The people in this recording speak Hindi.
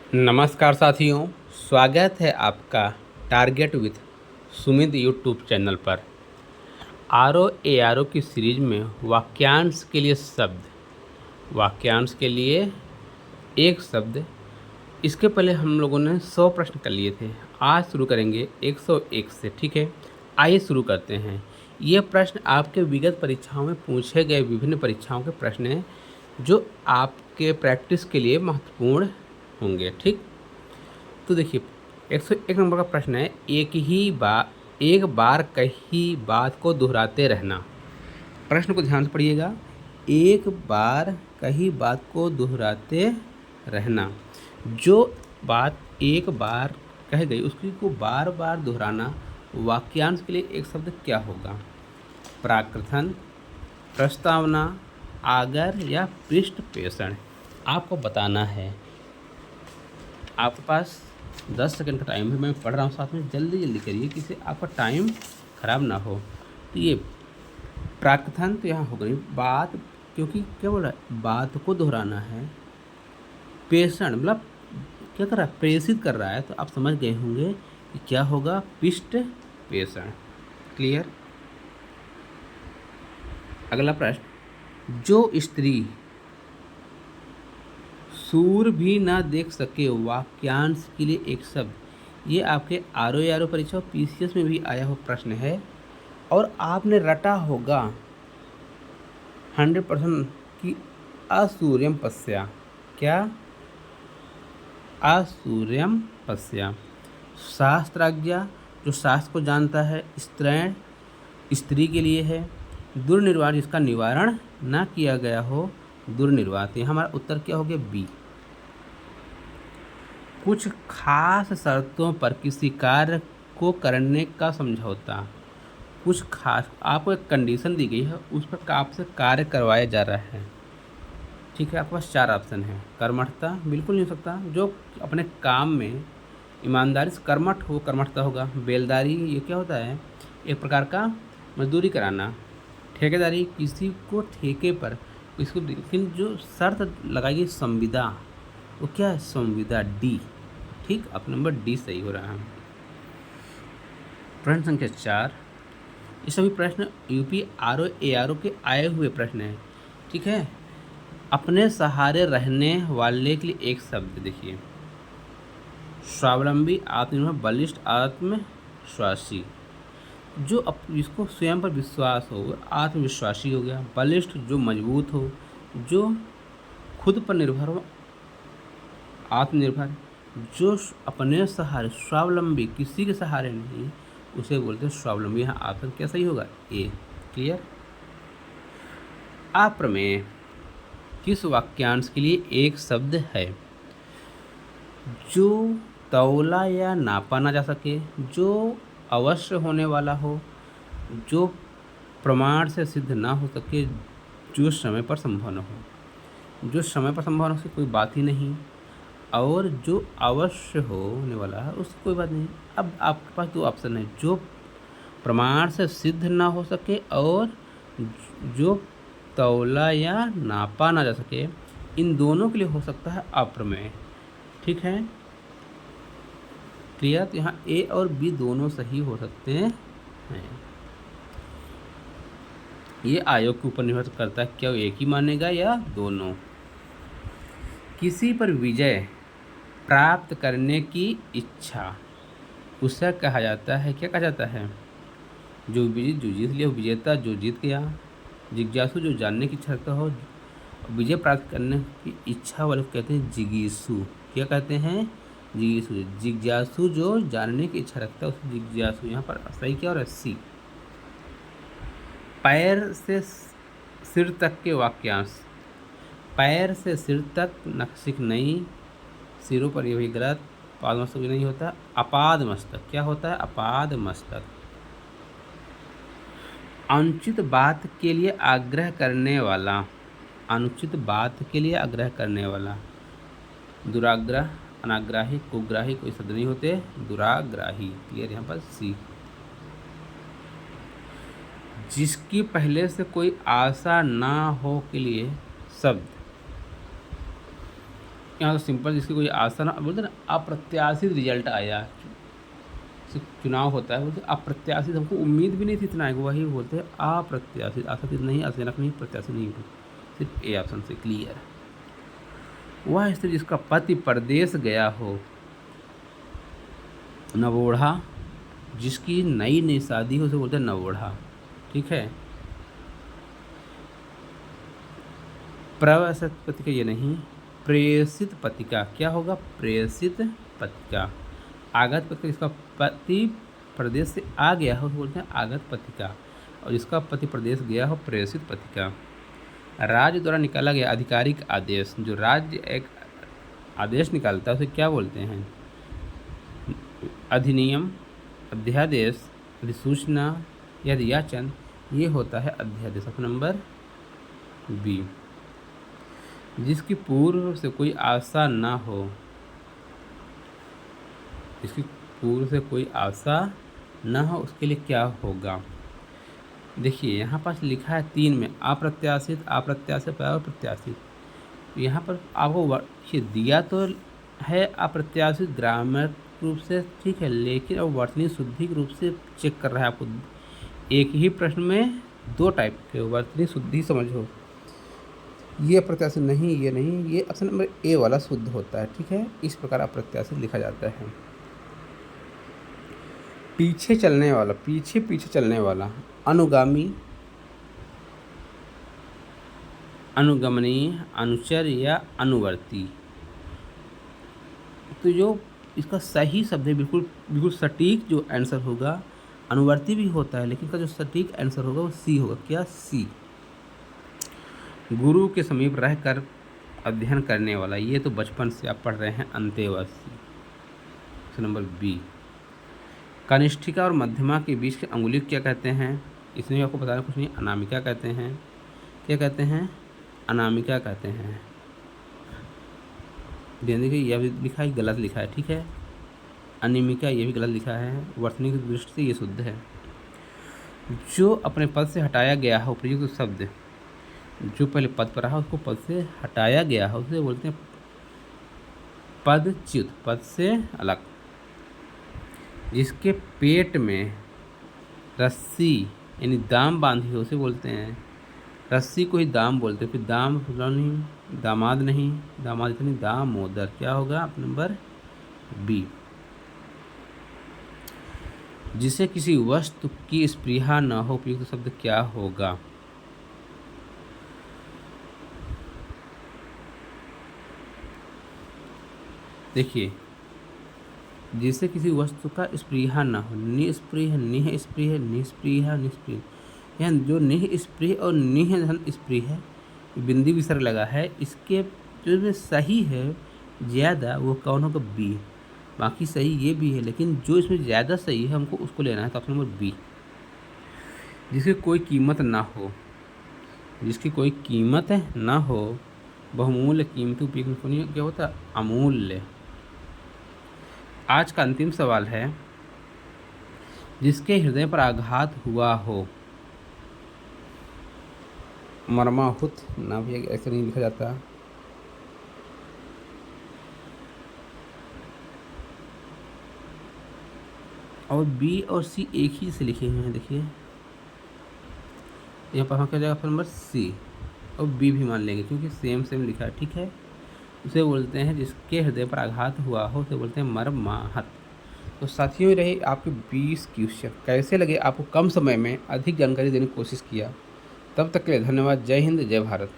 नमस्कार साथियों, स्वागत है आपका target with Sumit YouTube channel पर। आर ओ की सीरीज में वाक्यांश के लिए वाक्यांश के लिए एक शब्द। इसके पहले हम लोगों ने 100 प्रश्न कर लिए थे। आज शुरू करेंगे 101 से। ठीक है, आइए शुरू करते हैं। ये प्रश्न आपके विगत परीक्षाओं में पूछे गए विभिन्न परीक्षाओं के प्रश्न हैं जो आपके प्रैक्टिस के लिए महत्वपूर्ण होंगे। ठीक, तो देखिए 101 नंबर का प्रश्न है, एक बार कही बात को दोहराते रहना। प्रश्न को ध्यान से पढ़िएगा। एक बार कही बात को दोहराते रहना। जो बात एक बार कह गई उसकी को बार बार दोहराना। वाक्यांश के लिए एक शब्द क्या होगा? प्राकृतन, प्रस्तावना, आगर या पृष्ठपेषण। आपको बताना है। आपके पास 10 सेकंड का टाइम है। मैं पढ़ रहा हूँ, साथ में जल्दी जल्दी करिए किसी आपका टाइम खराब ना हो। तो ये प्राकृतन तो यहाँ हो गई बात, क्योंकि क्या बोल रहा है, बात को दोहराना है। पेषण मतलब क्या कर रहा है, प्रेषित कर रहा है। तो आप समझ गए होंगे कि क्या होगा, पृष्ठ पेषण। क्लियर। अगला प्रश्न, जो स्त्री सूर भी ना देख सके, वाक्यांश के लिए एक शब्द। ये आपके आर ओ परीक्षा और पीसीएस में भी आया हुआ प्रश्न है और आपने रटा होगा 100% कि असूर्यम पश्या। क्या? असूर्यम पश्या। शास्त्राज्ञा, जो शास्त्र को जानता है। स्त्रैण, स्त्री के लिए है। दुर्निर्वाण, जिसका निवारण ना किया गया हो, दुर्निर्वात। यहाँ हमारा उत्तर क्या हो गया, बी। कुछ खास शर्तों पर किसी कार्य को करने का समझौता। कुछ खास, आपको एक कंडीशन दी गई है, उस पर आपसे कार्य करवाया जा रहा है। ठीक है, आपके पास 4 ऑप्शन है। कर्मठता, बिल्कुल नहीं हो सकता। जो अपने काम में ईमानदारी से कर्मठ हो, कर्मठता होगा। बेलदारी, ये क्या होता है, एक प्रकार का मजदूरी कराना। ठेकेदारी, किसी को ठेके पर इसको, लेकिन जो शर्त लगाई गई संविदा, वो क्या है, संविदा, डी। ठीक, अब नंबर डी सही हो रहा है। प्रश्न संख्या 4। ये सभी प्रश्न यूपी आर ओ के आए हुए प्रश्न हैं। ठीक है, अपने सहारे रहने वाले के लिए एक शब्द देखिए। स्वावलंबी, आत्मनिर्भर, बलिष्ठ, आत्मविश्वासी। जो जिसको स्वयं पर विश्वास हो, आत्मविश्वासी हो गया। बलिष्ठ, जो मजबूत हो, जो खुद पर निर्भर हो, आत्मनिर्भर। जो अपने सहारे, स्वावलंबी, किसी के सहारे नहीं, उसे बोलते हैं स्वावलंबी। यहाँ ऑप्शन क्या सही होगा, ए। क्लियर। अप्रमेय किस वाक्यांश के लिए एक शब्द है? जो तौला या नापा ना जा सके, जो अवश्य होने वाला हो, जो प्रमाण से सिद्ध ना हो सके, जो समय पर संभव न हो। जो समय पर संभव न हो, कोई बात ही नहीं। और जो अवश्य होने वाला है, उसकी कोई बात नहीं। अब आपके पास 2 ऑप्शन है, जो प्रमाण से सिद्ध ना हो सके और जो तौला या नापा ना जा सके। इन दोनों के लिए हो सकता है अप्रमेय। ठीक है, क्लियर। तो यहाँ ए और बी दोनों सही हो सकते हैं। ये आयोग के ऊपर निर्भर करता है, क्या वो एक ही मानेगा या दोनों। किसी पर विजय प्राप्त करने की इच्छा, उसे कहा जाता है, क्या कहा जाता है, जो जीत लिया, विजेता, जो जीत गया। जिज्ञासु, जो जानने की इच्छा रखता हो। विजय प्राप्त करने की इच्छा वाले कहते हैं जिगीसु। क्या कहते हैं, जिगीसु। जिज्ञासु, जो जानने की इच्छा रखता है, उसे जिज्ञासु। यहाँ पर सही क्या हो रहा है, सी। पैर से सिर तक के वाक्यांश। पैर से सिर तक नक्सिक नहीं, सिरों पर, ये भी गलत। पाद मस्तक भी नहीं होता। अपाद मस्तक, क्या होता है, अपाद मस्तक। अनुचित बात के लिए आग्रह करने वाला। अनुचित बात के लिए आग्रह करने वाला। दुराग्रह, अनाग्राही, कुग्राही, कोई शब्द नहीं होते, दुराग्राही। क्लियर, यहाँ पर सी। जिसकी पहले से कोई आशा ना हो के लिए शब्द। यहाँ तो सिंपल, जिसकी कोई आशा ना, बोलते ना अप्रत्याशित रिजल्ट आया। चुनाव होता है, बोलते अप्रत्याशित, हमको उम्मीद भी नहीं थी इतना आएगा, वही बोलते हैं अप्रत्याशित। आशातीत नहीं, आशाजनक नहीं, प्रत्याशित नहीं, सिर्फ ए ऑप्शन से क्लियर। वह स्त्री जिसका पति परदेश गया हो, नवोढ़ा, जिसकी नई नई शादी हो उसे बोलते हैं नवोढ़ा, ठीक है। प्रवसित पति का ये नहीं, प्रेषित पति का क्या होगा, प्रेषित पति का। आगत पति का, जिसका पति प्रदेश से आ गया हो तो बोलते हैं आगत पति का, और जिसका पति प्रदेश गया हो प्रेषित पति का। राज्य द्वारा निकाला गया आधिकारिक आदेश, जो राज्य एक आदेश निकालता है उसे क्या बोलते हैं, अधिनियम, अध्यादेश, अधिसूचना या अधियाचन, ये होता है अध्यादेश। Option number B. जिसकी पूर्व से कोई आशा ना हो, जिसकी पूर्व से कोई आशा ना हो उसके लिए क्या होगा। देखिए यहाँ पास लिखा है 3 में, अप्रत्याशित, अप्रत्याशित और प्रत्याशित। यहाँ पर आपको दिया तो है अप्रत्याशित ग्रामर रूप से, ठीक है, लेकिन अब वर्तनी शुद्धि के रूप से चेक कर रहा है आपको। एक ही प्रश्न में 2 टाइप के वर्तनी शुद्धि समझो, ये अप्रत्याशित नहीं, ये नहीं, ये ऑप्शन नंबर ए वाला शुद्ध होता है, ठीक है। इस प्रकार अप्रत्याशित लिखा जाता है। पीछे चलने वाला, पीछे पीछे चलने वाला, अनुगामी, अनुगमनीय, अनुचर या अनुवर्ती। तो जो इसका सही शब्द है, बिल्कुल बिल्कुल सटीक जो आंसर होगा, अनुवर्ती भी होता है लेकिन इसका जो सटीक आंसर होगा वो सी होगा। क्या, सी। गुरु के समीप रहकर अध्ययन करने वाला, ये तो बचपन से आप पढ़ रहे हैं, अंतेवासी। Option number B. कनिष्ठिका और मध्यमा के बीच की अंगुली क्या कहते हैं, इसमें आपको बताना कुछ नहीं, अनामिका कहते हैं। क्या कहते हैं, अनामिका कहते हैं। ध्यान देखिए, यह भी लिखा है, गलत लिखा है, ठीक है। अनिमिका, ये भी गलत लिखा है, वर्तनी की दृष्टि से ये शुद्ध है। जो अपने पद से हटाया गया है, उपयुक्त शब्द, जो पहले पद पर रहा उसको पद से हटाया गया है उसे बोलते हैं पदच्युत, पद से अलग। जिसके पेट में रस्सी यानी दाम बांधी हो उसे बोलते हैं, रस्सी को ही दाम बोलते हैं। फिर दाम नहीं, दामाद नहीं, दामाद इतनी, दामोदर। क्या होगा, आप नंबर बी। जिसे किसी वस्तु की स्पृहा न हो, उपयुक्त शब्द क्या होगा। देखिए, जिसे किसी वस्तु का स्पृहा न हो, निस्पृह, निह स्पृह, निस्पृहा, निस्पृह। यहाँ जो निह स्पृह और निह स्पृह बिंदी विसर्ग लगा है, इसके जो सही है ज़्यादा वो कौन होगा, बी। बाकी सही ये भी है लेकिन जो इसमें ज़्यादा सही है हमको उसको लेना है, तो ऑप्शन नंबर बी। जिसकी कोई कीमत ना हो, जिसकी कोई कीमत ना हो, बहुमूल्य, कीमती, उपयुक्त, क्या होता है, अमूल्य। आज का अंतिम सवाल है, जिसके हृदय पर आघात हुआ हो, मर्माहुत ना, भी ऐसे नहीं लिखा जाता। और बी और सी एक ही से लिखे हुए हैं, देखिए यहाँ पर हम क्या जाएगा, नंबर सी, और बी भी मान लेंगे क्योंकि सेम सेम लिखा है, ठीक है। उसे बोलते हैं जिसके हृदय पर आघात हुआ हो, उसे बोलते हैं मर्माहत। तो साथियों, ये रहे आपके 20 क्वेश्चन। कैसे लगे आपको, कम समय में अधिक जानकारी देने की कोशिश किया। तब तक के लिए धन्यवाद। जय हिंद, जय भारत।